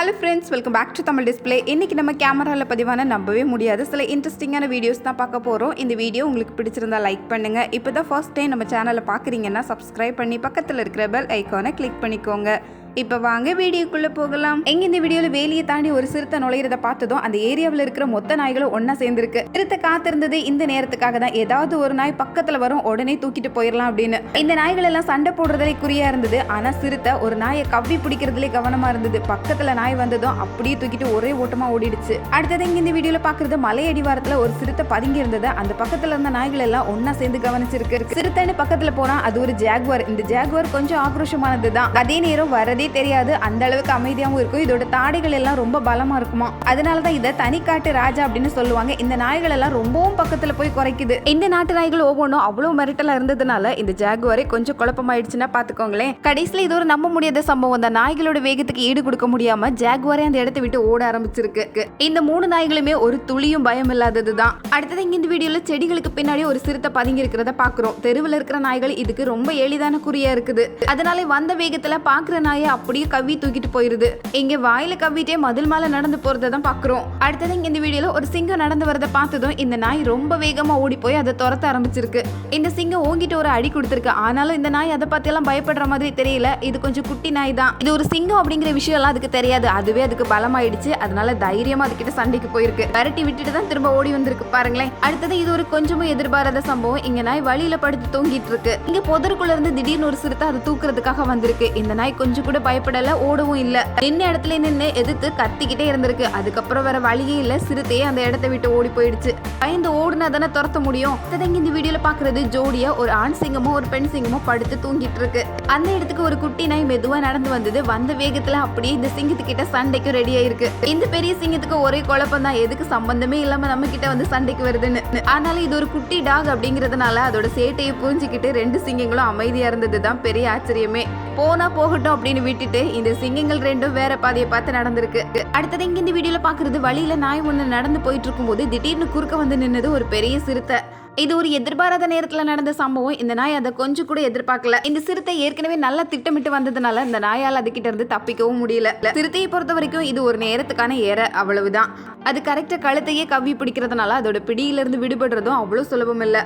Hello friends, welcome back to Tamil display. இன்றைக்கி நம்ம கேமராவில் பதிவான நம்பவே முடியாது சில இன்ட்ரெஸ்டிங்கான வீடியோஸ் தான் பார்க்க போகிறோம். இந்த வீடியோ உங்களுக்கு பிடிச்சிருந்தா லைக் பண்ணுங்கள். இப்போ தான் ஃபர்ஸ்ட் டைம் நம்ம சேனலை பார்க்குறீங்கன்னா சப்ஸ்கிரைப் பண்ணி பக்கத்தில் இருக்கிற பெல் ஐக்கானை கிளிக் பண்ணிக்கோங்க. இப்போ வாங்க வீடியோக்குள்ளே போகலாம். எங்க இந்த வீடியோவில் வேலியை தாண்டி ஒரு சிறுத்தை நுழையிறத பார்த்ததும் அந்த ஏரியாவில் இருக்கிற மொத்த நாய்களும் ஒன்னா சேர்ந்துருக்கு. சிறுத்தை காத்திருந்தது இந்த நேரத்துக்காக தான். ஏதாவது ஒரு நாய் பக்கத்தில் வரும், உடனே தூக்கிட்டு போயிடலாம் அப்படின்னு. இந்த நாய்கள் எல்லாம் சண்டை போடுறதுலே குறியா இருந்தது. ஆனா சிறுத்தை ஒரு நாயை கவ்வி பிடிக்கிறதுலே கவனமா இருந்தது. பக்கத்துல நாய் வந்ததும் அப்படியே தூக்கிட்டு ஒரே ஓட்டமா ஓடிடுச்சு. அடுத்தது இங்க இந்த வீடியோல பாக்குறது மலை அடிவாரத்துல ஒரு சிறுத்தை பதுங்கி இருந்தது. அந்த பக்கத்துல இருந்த நாய்கள் எல்லாம் ஒன்னா சேர்ந்து கவனிச்சிருக்கு. சிறுத்தைன்னு பக்கத்துல போனா அது ஒரு ஜாகுவார். இந்த ஜாகுவார் கொஞ்சம் ஆக்ரோஷமானதுதான். அதே நேரம் வரதே தெரியாது, அந்த அளவுக்கு அமைதியாகவும் இருக்கும். இதோட தாடைகள் எல்லாம் ரொம்ப பலமா இருக்குமா, அதனாலதான் இதை தனிக்காட்டு ராஜா அப்படின்னு சொல்லுவாங்க. இந்த நாய்கள் எல்லாம் ரொம்பவும் பக்கத்துல போய் குறைக்குது. இந்த நாட்டு நாய்கள் ஒவ்வொன்றும் அவ்வளவு மிரட்டலா இருந்ததுனால இந்த ஜாகுவாரை கொஞ்சம் குழப்பமாயிடுச்சுன்னா பாத்துக்கோங்களேன். கடைசியில இது ஒரு நம்ப முடியாத சம்பவம். அந்த நாய்களோட வேகத்துக்கு ஈடு கொடுக்க முடியாம ஜாகுவாரே அந்த இடத்தை விட்டு ஓட ஆரம்பிச்சிருக்கு. இந்த மூணு நாய்களுமே ஒரு துளியும் பயம் இல்லாததுதான். அடுத்தது இங்க இந்த வீடியோல செடிகளுக்கு பின்னாடி ஒரு சிறுத்தை பதுங்கி இருக்கிறத பாக்குறோம். தெருவில் இருக்கிற நாய்கள் இதுக்கு ரொம்ப எளிதான குறியா இருக்குது. அதனால வந்த வேகத்துல பாக்குற நாயை அப்படியே கவ்வி தூக்கிட்டு போயிருது. இங்க வாயில கவ்விட்டே மதில் மேல நடந்து போறதை தான் பாக்குறோம். அடுத்தது இங்க இந்த வீடியோல ஒரு சிங்கம் நடந்து வரதை பார்த்ததும் இந்த நாய் ரொம்ப வேகமா ஓடி போய் அதை துரத்த ஆரம்பிச்சிருக்கு. இந்த சிங்கம் ஓங்கிட்டு ஒரு அடி கொடுத்திருக்கு. ஆனாலும் இந்த நாய் அதை பத்தி எல்லாம் பயப்படுற மாதிரி தெரியல. இது கொஞ்சம் குட்டி நாய் தான். இது ஒரு சிங்கம் அப்படிங்கிற விஷயம் எல்லாம் அதுக்கு தெரியாது. அதுவே அதுக்கு பலமாயிடுச்சு. அதனால தைரியமா அதுக்கிட்ட சண்டைக்கு போயிருக்கு. விரட்டி விட்டுட்டு தான் திரும்ப ஓடி வந்திருக்கு பாருங்களேன். அடுத்தது இது ஒரு கொஞ்சமும் எதிர்பாராத சம்பவம். இங்க நாய் வழியில படுத்து தூங்கிட்டு இருக்கு. இங்க புதருக்குள்ள இருந்து திடீர்னு ஒரு சிறுத்தை அதை தூக்குறதுக்காக வந்திருக்கு. இந்த நாய் கொஞ்சம் கூட பயப்படல, ஓடவும் இல்ல. நின்ன இடத்துல நின்று எதிர்த்து கத்திக்கிட்டே இருந்திருக்கு. அதுக்கப்புறம் வேற வழியே இல்ல, சிறுத்தையே அந்த இடத்தை விட்டு ஓடி போயிடுச்சு. பயந்து ஓடுனா தானே துரத்த முடியும். இந்த வீடியோல பாக்குறது ஜோடியா ஒரு ஆண் சிங்கமோ ஒரு பெண் சிங்கமோ படுத்து தூங்கிட்டு இருக்கு. அந்த இடத்துக்கு ஒரு குட்டி நாய் மெதுவா நடந்து வந்தது. வந்த வேகத்துல அப்படியே இந்த சிங்கத்துக்கிட்ட சண்டைக்கு ரெடி ஆயிருக்கு. இந்த பெரிய சிங்கத்துக்கு ஒரே குழப்பம் தான், எதுக்கு சம்பந்தமே இல்லாம நம்ம கிட்ட வந்து சண்டைக்கு வருதுன்னு. ஆனாலும் இது ஒரு குட்டி டாக் அப்படிங்கறதுனால அதோட சேட்டையை புரிஞ்சுக்கிட்டு ரெண்டு சிங்கங்களும் அமைதியா இருந்ததுதான் பெரிய ஆச்சரியமே. போனா போகட்டும் அப்படின்னு விட்டுட்டு இந்த சிங்கங்கள் ரெண்டும் வேற பாதையை பார்த்து நடந்திருக்கு. அடுத்தது இங்க இந்த வீடியோல பாக்குறது வழியில நாய் ஒண்ணு நடந்து போயிட்டு இருக்கும் போது திடீர்னு குறுக்க வந்து நின்னது ஒரு பெரிய சிறுத்தை. இது ஒரு எதிர்பாராத நேரத்துல நடந்த சம்பவம். இந்த நாய் அதை கொஞ்சம் கூட எதிர்பார்க்கல. இந்த சிறுத்தை ஏற்கனவே நல்லா திட்டமிட்டு வந்ததுனால இந்த நாயால் அதுகிட்ட இருந்து தப்பிக்கவும் முடியல. சிறுத்தையை பொறுத்த வரைக்கும் இது ஒரு நேரத்துக்கான ஏற, அவ்வளவுதான். அது கரெக்டா கழுத்தையே கவ்வி பிடிக்கிறதுனால அதோட பிடியில இருந்து விடுபடுறதும் அவ்வளவு சுலபம் இல்ல.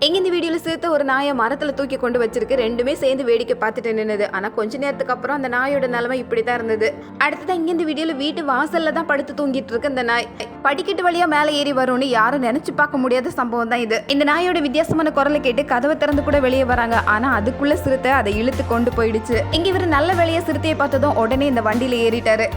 எங்க இந்த வீடியோல சிறுத்தை ஒரு நாயை மரத்துல தூக்கி கொண்டு வச்சிருக்கு. ரெண்டுமே சேர்ந்து வேடிக்கை பார்த்துட்டு நின்னுது. ஆனா கொஞ்ச நேரத்துக்கு அப்புறம் அந்த நாயோட நிலைமை இப்படித்தான் இருந்தது. அடுத்ததான் இங்க இந்த வீடியோல வீட்டு வாசல்ல தான் படுத்து தூங்கிட்டு இருக்கு இந்த நாய். படிக்கட்டு வழியா மேல ஏறி வரும்னு யாரும் நினைச்சு பார்க்க முடியாத சம்பவம் தான் இது. இந்த நாயோட வித்தியாசமான குரலை கேட்டு கதவை திறந்து கூட வெளியே வராங்க. ஆனா அதுக்குள்ள சிறுத்தை அதை இழுத்து கொண்டு போயிடுச்சு. இங்க இவர் நல்ல வேலையை சிறுத்தையை பார்த்ததும் உடனே இந்த வண்டியில ஏறிட்டாரு.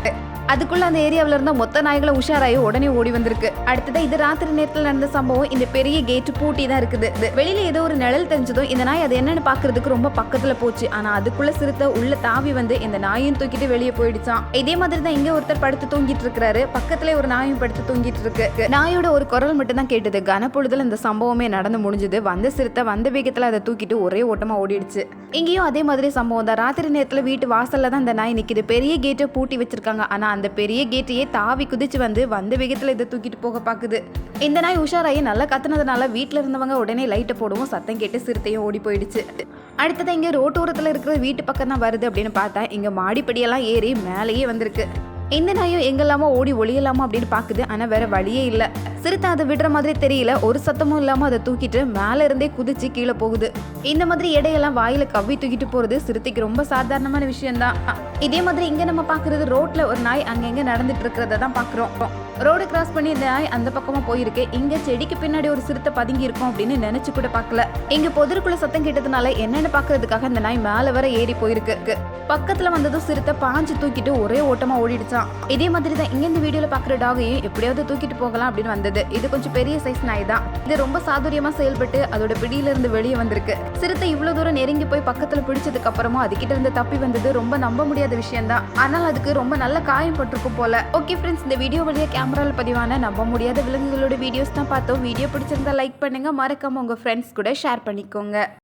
அதுக்குள்ள அந்த ஏரியாவில இருந்த மொத்த நாய்களை உஷாராயி உடனே ஓடி வந்திருக்கு. அடுத்ததான் இது ராத்திரி நேரத்தில் நடந்த சம்பவம். இந்த பெரிய கேட்டு பூட்டி தான் இருக்குது. வெளியில ஏதோ ஒரு நிழல் தெரிஞ்சதும் இந்த நாய் அது என்னன்னு பாக்குறதுக்கு ரொம்ப பக்கத்துல போச்சு. ஆனா அதுக்குள்ள சிறுத்தை உள்ள தாவி வந்து இந்த நாயும் தூக்கிட்டு வெளியே போயிடுச்சான். இதே மாதிரி தான் இங்க ஒருத்தர் படுத்து தூங்கிட்டு இருக்காரு. பக்கத்துல ஒரு நாயும் படுத்து தூங்கிட்டு இருக்கு. நாயோட ஒரு குரல் மட்டும் தான் கேட்டது. கனப்பொழுதுல இந்த சம்பவமே நடந்து முடிஞ்சது. வந்த சிறுத்தை வந்த வேகத்துல அதை தூக்கிட்டு ஒரே ஓட்டமா ஓடிடுச்சு. இங்கேயும் அதே மாதிரி சம்பவம் தான். ராத்திரி நேரத்துல வீட்டு வாசல்ல தான் இந்த நாய் நிக்குது. பெரிய கேட்டை பூட்டி வச்சிருக்காங்க. ஆனா அந்த பெரிய கேட்டையே தாவி குதிச்சு வந்து வந்த வேகத்துல இதை தூக்கிட்டு போக பாக்குது. இந்த நாய் உஷாராயி நல்லா கத்துனதுனால வீட்டுல இருந்தவங்க உடனே லைட்டை போடவும் சத்தம் கேட்டு சிறுத்தையும் ஓடி போயிடுச்சு. அடுத்ததான் இங்க ரோட்டோரத்துல இருக்கிற வீட்டு பக்கம் தான் வருது அப்படின்னு பார்த்தா இங்க மாடிப்படியெல்லாம் ஏறி மேலேயே வந்திருக்கு. இந்த நாயும் எங்கெல்லாமோ ஓடி ஒளியலாமா அப்படின்னு பாக்குது. ஆனா வேற வழியே இல்ல. சிறுத்தை அதை விடுற மாதிரி தெரியல. ஒரு சத்தமும் இல்லாம அதை தூக்கிட்டு மேல இருந்தே குதிச்சு கீழே போகுது. இந்த மாதிரி இடையெல்லாம் வாயில கவ்வி தூக்கிட்டு போறது சிறுத்தைக்கு ரொம்ப சாதாரணமான விஷயம் தான். இதே மாதிரி இங்க நம்ம பாக்குறது ரோட்ல ஒரு நாய் அங்கங்க நடந்துட்டு இருக்கிறத தான் பாக்குறோம். ரோடு கிராஸ் பண்ணி இந்த நாய் அந்த பக்கமா போயிருக்கு. இங்க செடிக்கு பின்னாடி ஒரு சிறுத்தை பதுங்கி இருக்கும் அப்படின்னு நினைச்சு கூட பாக்கல. இங்க பொதருக்குள்ள சத்தம் கேட்டதுனால என்னன்னு பாக்குறதுக்காக இந்த நாய் மேல வர ஏறி போயிருக்கு. பக்கத்துல வந்ததும் சிறுத்தை பாஞ்சு தூக்கிட்டு ஒரே ஓட்டமா ஓடிடுச்சான். இதே மாதிரி தான் இங்க இந்த வீடியோல பாக்குற டாகையும் எப்படியாவது தூக்கிட்டு போகலாம் அப்படின்னு வந்தது. இது கொஞ்சம் பெரிய சைஸ் நாய் தான். இது ரொம்ப சாதுரியமா செயல்பட்டு அதோட பிடியில இருந்து வெளியே வந்திருக்கு. சிறுத்தை இவ்வளவு தூரம் நெருங்கி போய் பக்கத்துல பிடிச்சதுக்கு அப்புறமா அதுகிட்ட இருந்து தப்பி வந்தது ரொம்ப நம்ப முடியாத விஷயம் தான். ஆனால் அதுக்கு ரொம்ப நல்ல காயம் பட்டிருக்கும் போல. ஓகே ஃப்ரெண்ட்ஸ், இந்த வீடியோ வழியா கேமரால பதிவான நம்ப முடியாத விலங்குகளோட வீடியோஸ் தான் பார்த்தோம். வீடியோ பிடிச்சிருந்தா லைக் பண்ணுங்க, மறக்காம உங்க ஃப்ரெண்ட்ஸ் கூட ஷேர் பண்ணிக்கோங்க.